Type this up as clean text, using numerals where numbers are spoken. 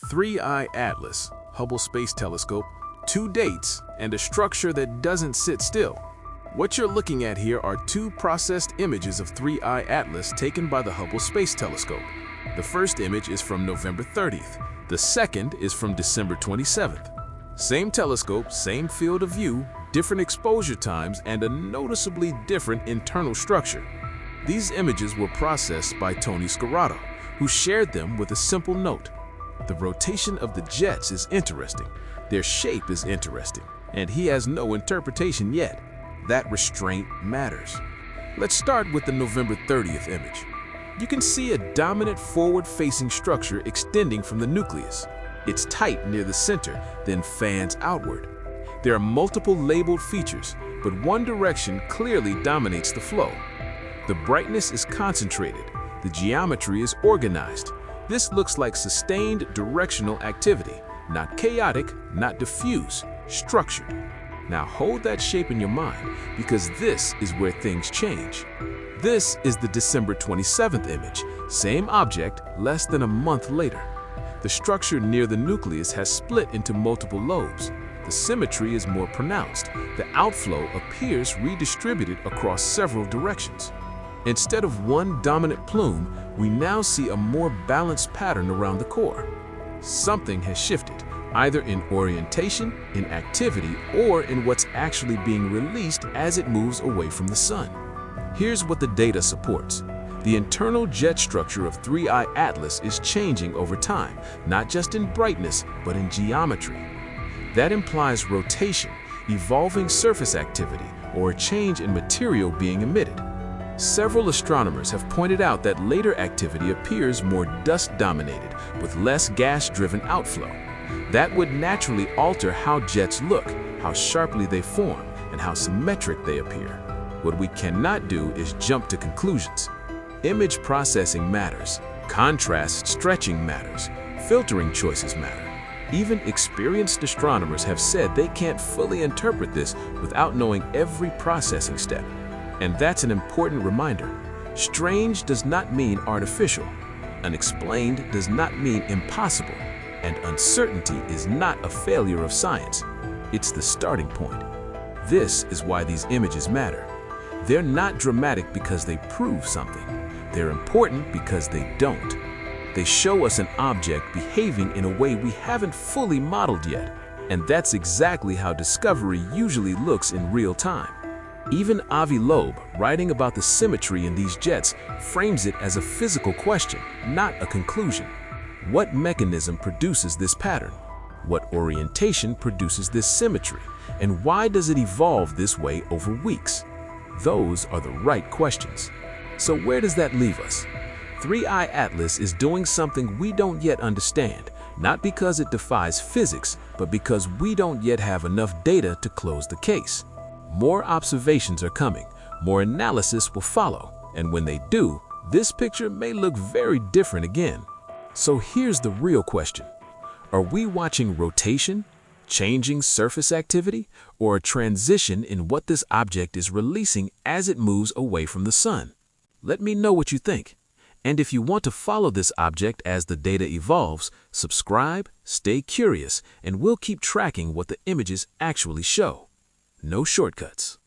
3-eye atlas, Hubble Space Telescope, 2 dates, and a structure that doesn't sit still. What you're looking at here are 2 processed images of 3-eye atlas taken by the Hubble Space Telescope. The first image is from November 30th. The second is from December 27th. Same telescope, same field of view, different exposure times, and a noticeably different internal structure. These images were processed by Toni Scarmato, who shared them with a simple note. The rotation of the jets is interesting, their shape is interesting, and he has no interpretation yet. That restraint matters. Let's start with the November 30th image. You can see a dominant forward-facing structure extending from the nucleus. It's tight near the center, then fans outward. There are multiple labeled features, but one direction clearly dominates the flow. The brightness is concentrated. The geometry is organized. This looks like sustained directional activity, not chaotic, not diffuse, structured. Now hold that shape in your mind, because this is where things change. This is the December 27th image, same object, less than a month later. The structure near the nucleus has split into multiple lobes. The symmetry is more pronounced. The outflow appears redistributed across several directions. Instead of one dominant plume, we now see a more balanced pattern around the core. Something has shifted, either in orientation, in activity, or in what's actually being released as it moves away from the sun. Here's what the data supports. The internal jet structure of 3-eye atlas is changing over time, not just in brightness, but in geometry. That implies rotation, evolving surface activity, or a change in material being emitted. Several astronomers have pointed out that later activity appears more dust-dominated, with less gas-driven outflow. That would naturally alter how jets look, how sharply they form, and how symmetric they appear. What we cannot do is jump to conclusions. Image processing matters, contrast stretching matters, filtering choices matter. Even experienced astronomers have said they can't fully interpret this without knowing every processing step. And that's an important reminder. Strange does not mean artificial. Unexplained does not mean impossible. And uncertainty is not a failure of science. It's the starting point. This is why these images matter. They're not dramatic because they prove something. They're important because they don't. They show us an object behaving in a way we haven't fully modeled yet. And that's exactly how discovery usually looks in real time. Even Avi Loeb, writing about the symmetry in these jets, frames it as a physical question, not a conclusion. What mechanism produces this pattern? What orientation produces this symmetry? And why does it evolve this way over weeks? Those are the right questions. So where does that leave us? 3-eye atlas is doing something we don't yet understand, not because it defies physics, but because we don't yet have enough data to close the case. More observations are coming, more analysis will follow, and when they do, this picture may look very different again. So here's the real question. Are we watching rotation, changing surface activity, or a transition in what this object is releasing as it moves away from the sun? Let me know what you think. And if you want to follow this object as the data evolves, subscribe, stay curious, and we'll keep tracking what the images actually show. No shortcuts.